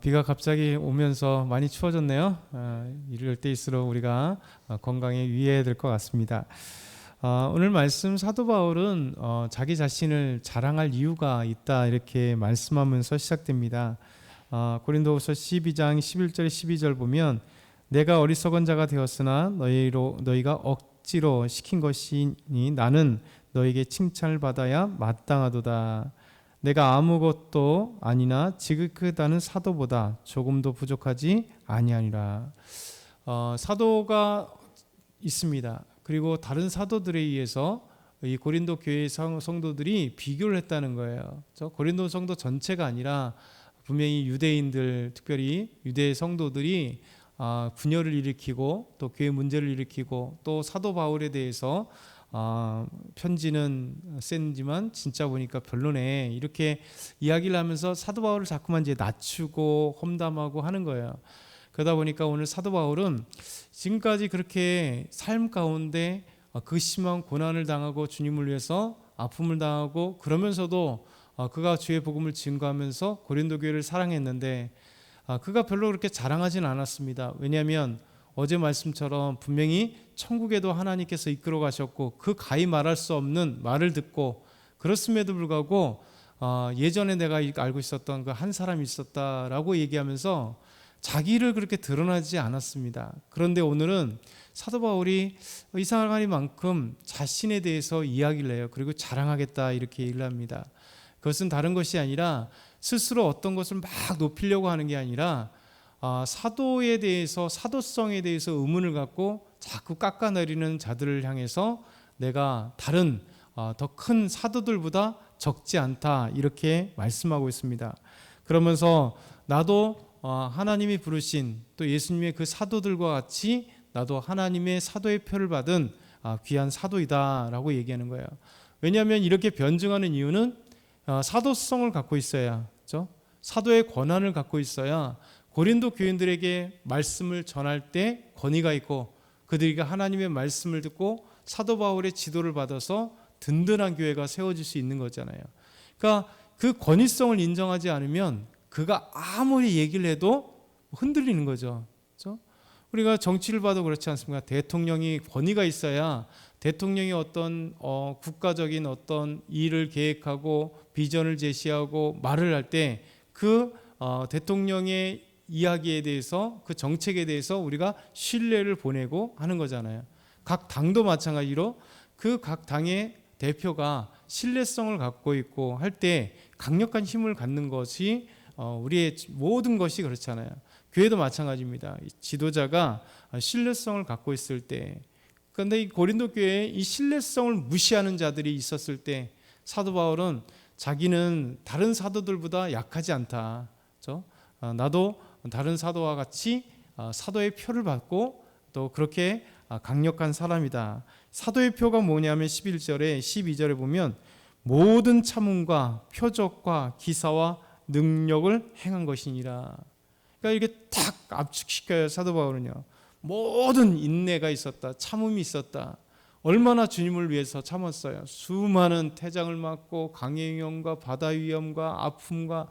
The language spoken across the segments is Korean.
비가 갑자기 오면서 많이 추워졌네요. 이럴 때일수록 우리가 건강에 유의해야 될 것 같습니다. 오늘 말씀 사도 바울은 자기 자신을 자랑할 이유가 있다 이렇게 말씀하면서 시작됩니다. 고린도후서 12장 11절 12절 보면 내가 어리석은 자가 되었으나 너희가 억지로 시킨 것이니 나는 너에게 칭찬을 받아야 마땅하도다. 내가 아무것도 아니나 지극하다는 사도보다 조금도 부족하지 아니하니라. 사도가 있습니다. 그리고 다른 사도들에 의해서 이 고린도 교회 성도들이 비교를 했다는 거예요. 고린도 성도 전체가 아니라 분명히 유대인들, 특별히 유대 성도들이 분열을 일으키고 또 교회 문제를 일으키고 또 사도 바울에 대해서 편지는 센지만 진짜 보니까 별로네 이렇게 이야기를 하면서 사도 바울을 자꾸만 이제 낮추고 험담하고 하는 거예요. 그러다 보니까 오늘 사도 바울은 지금까지 그렇게 삶 가운데 그 심한 고난을 당하고 주님을 위해서 아픔을 당하고 그러면서도 그가 주의 복음을 증거하면서 고린도 교회를 사랑했는데 그가 별로 그렇게 자랑하진 않았습니다. 왜냐하면 어제 말씀처럼 분명히 천국에도 하나님께서 이끌어 가셨고 그 가히 말할 수 없는 말을 듣고 그렇음에도 불구하고 예전에 내가 알고 있었던 그 한 사람이 있었다라고 얘기하면서 자기를 그렇게 드러나지 않았습니다. 그런데 오늘은 사도 바울이 이상하니만큼 자신에 대해서 이야기를 해요. 그리고 자랑하겠다 이렇게 얘기를 합니다. 그것은 다른 것이 아니라 스스로 어떤 것을 막 높이려고 하는 게 아니라 사도에 대해서 사도성에 대해서 의문을 갖고 자꾸 깎아내리는 자들을 향해서 내가 다른 더 큰 사도들보다 적지 않다 이렇게 말씀하고 있습니다. 그러면서 나도 하나님이 부르신 또 예수님의 그 사도들과 같이 나도 하나님의 사도의 표를 받은 귀한 사도이다라고 얘기하는 거예요. 왜냐하면 이렇게 변증하는 이유는 사도성을 갖고 있어야, 그렇죠? 사도의 권한을 갖고 있어야 고린도 교인들에게 말씀을 전할 때 권위가 있고 그들이 하나님의 말씀을 듣고 사도 바울의 지도를 받아서 든든한 교회가 세워질 수 있는 거잖아요. 그러니까 그 권위성을 인정하지 않으면 그가 아무리 얘기를 해도 흔들리는 거죠. 그렇죠? 우리가 정치를 봐도 그렇지 않습니까? 대통령이 권위가 있어야 대통령이 어떤 국가적인 어떤 일을 계획하고 비전을 제시하고 말을 할 때 그 대통령의 이야기에 대해서 그 정책에 대해서 우리가 신뢰를 보내고 하는 거잖아요. 각 당도 마찬가지로 그 각 당의 대표가 신뢰성을 갖고 있고 할 때 강력한 힘을 갖는 것이 우리의 모든 것이 그렇잖아요. 교회도 마찬가지입니다. 지도자가 신뢰성을 갖고 있을 때, 그런데 이 고린도 교회에 이 신뢰성을 무시하는 자들이 있었을 때 사도 바울은 자기는 다른 사도들보다 약하지 않다. 그렇죠? 나도 다른 사도와 같이 사도의 표를 받고 또 그렇게 강력한 사람이다. 사도의 표가 뭐냐면 11절에 12절에 보면 모든 참음과 표적과 기사와 능력을 행한 것이니라. 그러니까 이렇게 탁 압축시켜요. 사도 바울은요. 모든 인내가 있었다. 참음이 있었다. 얼마나 주님을 위해서 참았어요. 수많은 태장을 맞고 강의 위험과 바다 위험과 아픔과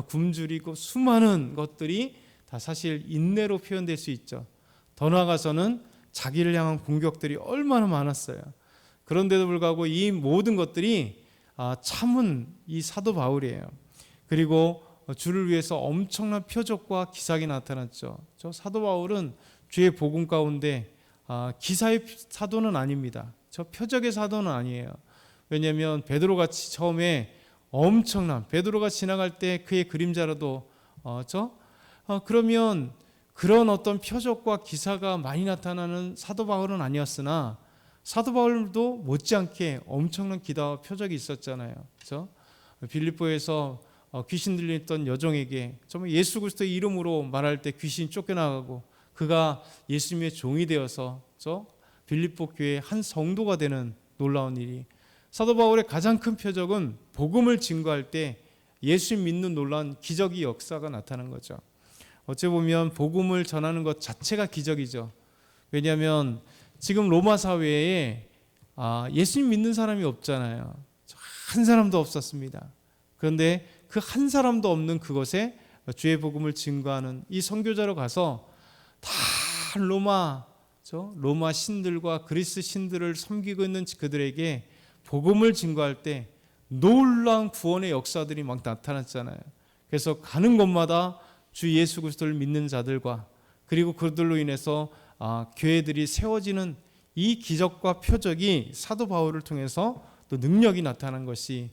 굶주리고 수많은 것들이 다 사실 인내로 표현될 수 있죠. 더 나아가서는 자기를 향한 공격들이 얼마나 많았어요. 그런데도 불구하고 이 모든 것들이 참은 이 사도 바울이에요. 그리고 주를 위해서 엄청난 표적과 기사가 나타났죠. 저 사도 바울은 주의 복음 가운데 기사의 사도는 아닙니다. 저 표적의 사도는 아니에요. 왜냐하면 베드로같이 처음에 엄청난 베드로가 지나갈 때 그의 그림자라도 그러면 그런 어떤 표적과 기사가 많이 나타나는 사도 바울은 아니었으나 사도 바울도 못지않게 엄청난 기사와 표적이 있었잖아요. 그렇죠? 빌립보에서 귀신 들렸던 여종에게 정말 예수 그리스도의 이름으로 말할 때 귀신 쫓겨나가고 그가 예수님의 종이 되어서 빌립보 교회의 한 성도가 되는 놀라운 일이, 사도 바울의 가장 큰 표적은 복음을 증거할 때 예수 믿는 놀라운 기적의 역사가 나타나는 거죠. 어찌 보면 복음을 전하는 것 자체가 기적이죠. 왜냐하면 지금 로마 사회에 예수님 믿는 사람이 없잖아요. 한 사람도 없었습니다. 그런데 그 한 사람도 없는 그곳에 주의 복음을 증거하는 이 선교자로 가서 다 로마 신들과 그리스 신들을 섬기고 있는 그들에게 복음을 증거할 때 놀라운 구원의 역사들이 막 나타났잖아요. 그래서 가는 곳마다 주 예수 그리스도를 믿는 자들과 그리고 그들로 인해서 교회들이 세워지는 이 기적과 표적이 사도 바울을 통해서 또 능력이 나타난 것이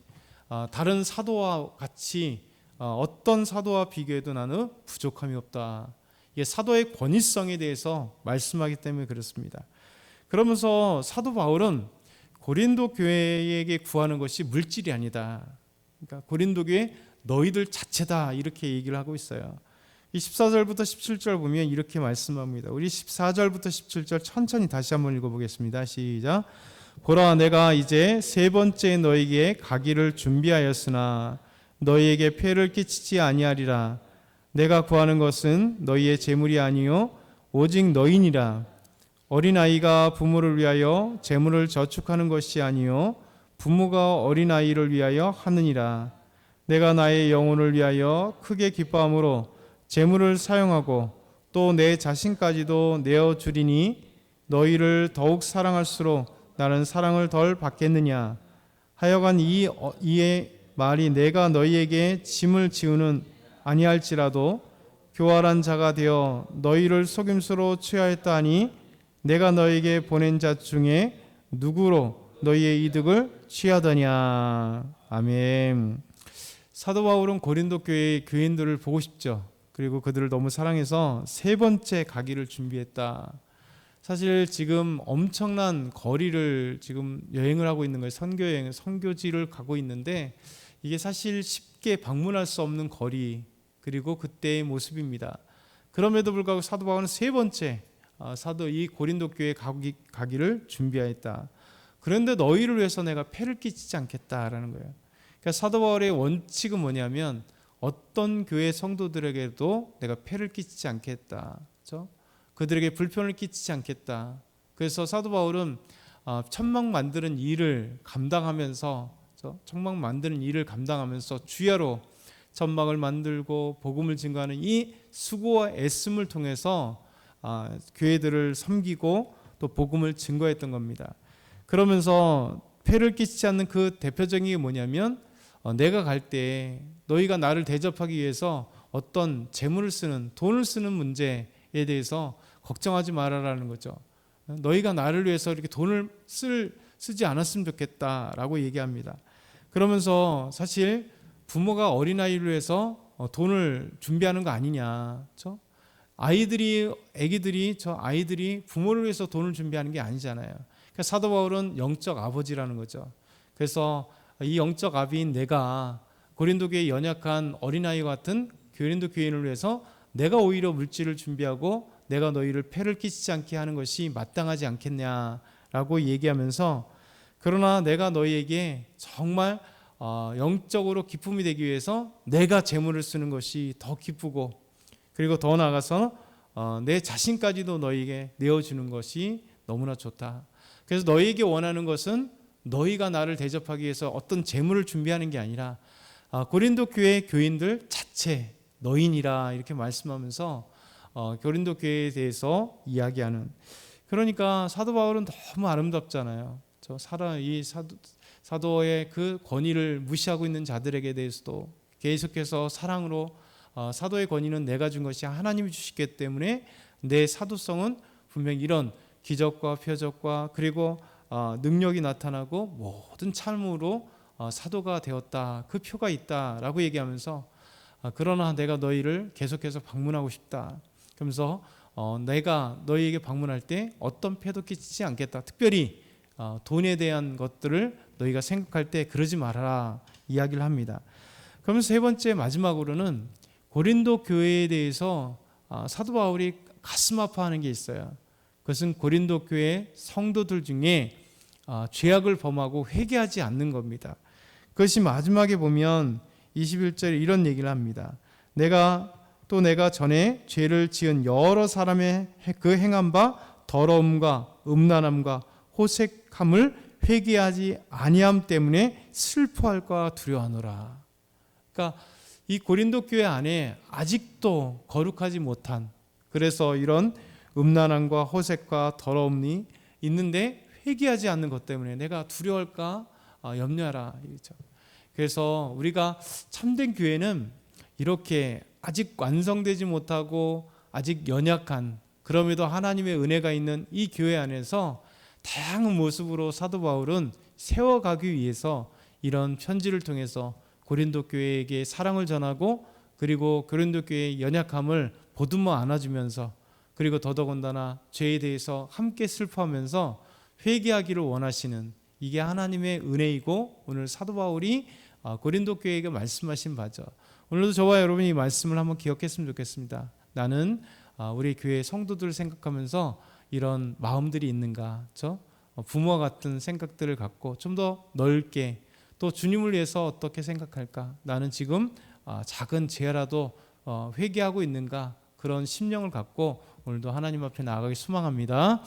다른 사도와 같이 어떤 사도와 비교해도 나는 부족함이 없다. 이게 사도의 권위성에 대해서 말씀하기 때문에 그렇습니다. 그러면서 사도 바울은 고린도 교회에게 구하는 것이 물질이 아니다. 그러니까 고린도 교회 너희들 자체다 이렇게 얘기를 하고 있어요. 이 14절부터 17절 보면 이렇게 말씀합니다. 우리 14절부터 17절 천천히 다시 한번 읽어보겠습니다. 시작. 보라, 내가 이제 세 번째 너희에게 가기를 준비하였으나 너희에게 폐를 끼치지 아니하리라. 내가 구하는 것은 너희의 재물이 아니요 오직 너희니라. 어린아이가 부모를 위하여 재물을 저축하는 것이 아니요 부모가 어린아이를 위하여 하느니라. 내가 나의 영혼을 위하여 크게 기뻐함으로 재물을 사용하고 또 내 자신까지도 내어주리니 너희를 더욱 사랑할수록 나는 사랑을 덜 받겠느냐. 하여간 이의 말이 내가 너희에게 짐을 지우는 아니할지라도 교활한 자가 되어 너희를 속임수로 취하였다 하니 내가 너희에게 보낸 자 중에 누구로 너희의 이득을 취하더냐. 아멘. 사도 바울은 고린도 교회의 교인들을 보고 싶죠. 그리고 그들을 너무 사랑해서 세 번째 가기를 준비했다. 사실 지금 엄청난 거리를 지금 여행을 하고 있는 거예요. 선교여행, 선교지를 가고 있는데 이게 사실 쉽게 방문할 수 없는 거리 그리고 그때의 모습입니다. 그럼에도 불구하고 사도 바울은 세 번째 사도 이 고린도 교회 가기를 준비하였다. 그런데 너희를 위해서 내가 폐를 끼치지 않겠다라는 거예요. 그러니까 사도 바울의 원칙은 뭐냐면 어떤 교회 성도들에게도 내가 폐를 끼치지 않겠다. 그렇죠? 그들에게 불편을 끼치지 않겠다. 그래서 사도 바울은 천막 만드는 일을 감당하면서 천막 만드는 일을 감당하면서 주야로 천막을 만들고 복음을 증거하는 이 수고와 애씀을 통해서 교회들을 섬기고 또 복음을 증거했던 겁니다. 그러면서 폐를 끼치지 않는 그 대표적인 게 뭐냐면 내가 갈 때 너희가 나를 대접하기 위해서 어떤 재물을 쓰는 돈을 쓰는 문제에 대해서 걱정하지 말아라는 거죠. 너희가 나를 위해서 이렇게 돈을 쓰지 않았으면 좋겠다라고 얘기합니다. 그러면서 사실 부모가 어린아이를 위해서 돈을 준비하는 거 아니냐. 그렇죠? 아이들이 부모를 위해서 돈을 준비하는 게 아니잖아요. 그러니까 사도 바울은 영적 아버지라는 거죠. 그래서 이 영적 아비인 내가 고린도 교회의 연약한 어린아이 같은 고린도 교인을 위해서 내가 오히려 물질을 준비하고 내가 너희를 폐를 끼치지 않게 하는 것이 마땅하지 않겠냐라고 얘기하면서 그러나 내가 너희에게 정말 영적으로 기쁨이 되기 위해서 내가 재물을 쓰는 것이 더 기쁘고 그리고 더 나아가서 내 자신까지도 너희에게 내어주는 것이 너무나 좋다. 그래서 너희에게 원하는 것은 너희가 나를 대접하기 위해서 어떤 재물을 준비하는 게 아니라 고린도 교회 교인들 자체 너희니라 이렇게 말씀하면서 고린도 교회에 대해서 이야기하는. 그러니까 사도 바울은 너무 아름답잖아요. 사도의 그 권위를 무시하고 있는 자들에게 대해서도 계속해서 사랑으로 사도의 권위는 내가 준 것이 하나님이 주시기 때문에 내 사도성은 분명히 이런 기적과 표적과 그리고 능력이 나타나고 모든 참으로 사도가 되었다. 그 표가 있다라고 얘기하면서 그러나 내가 너희를 계속해서 방문하고 싶다. 그러면서 내가 너희에게 방문할 때 어떤 폐도 끼치지 않겠다. 특별히 돈에 대한 것들을 너희가 생각할 때 그러지 말아라 이야기를 합니다. 그러면서 세 번째 마지막으로는 고린도 교회에 대해서 사도 바울이 가슴 아파하는 게 있어요. 그것은 고린도 교회 성도들 중에 죄악을 범하고 회개하지 않는 겁니다. 그것이 마지막에 보면 21절에 이런 얘기를 합니다. 내가 전에 죄를 지은 여러 사람의 그 행한 바 더러움과 음란함과 호색함을 회개하지 아니함 때문에 슬퍼할까 두려워하노라. 그러니까 이 고린도 교회 안에 아직도 거룩하지 못한, 그래서 이런 음란함과 호색과 더러움이 있는데 회개하지 않는 것 때문에 내가 두려울까 염려하라. 그래서 우리가 참된 교회는 이렇게 아직 완성되지 못하고 아직 연약한, 그럼에도 하나님의 은혜가 있는 이 교회 안에서 다양한 모습으로 사도 바울은 세워가기 위해서 이런 편지를 통해서 고린도 교회에게 사랑을 전하고, 그리고 고린도 교회의 연약함을 보듬어 안아주면서, 그리고 더더군다나 죄에 대해서 함께 슬퍼하면서 회개하기를 원하시는, 이게 하나님의 은혜이고 오늘 사도 바울이 고린도 교회에게 말씀하신 바죠. 오늘도 저와 여러분이 이 말씀을 한번 기억했으면 좋겠습니다. 나는 우리 교회 성도들을 생각하면서 이런 마음들이 있는가, 부모와 같은 생각들을 갖고 좀 더 넓게, 또 주님을 위해서 어떻게 생각할까, 나는 지금 작은 죄라도 회개하고 있는가, 그런 심령을 갖고 오늘도 하나님 앞에 나아가기 소망합니다.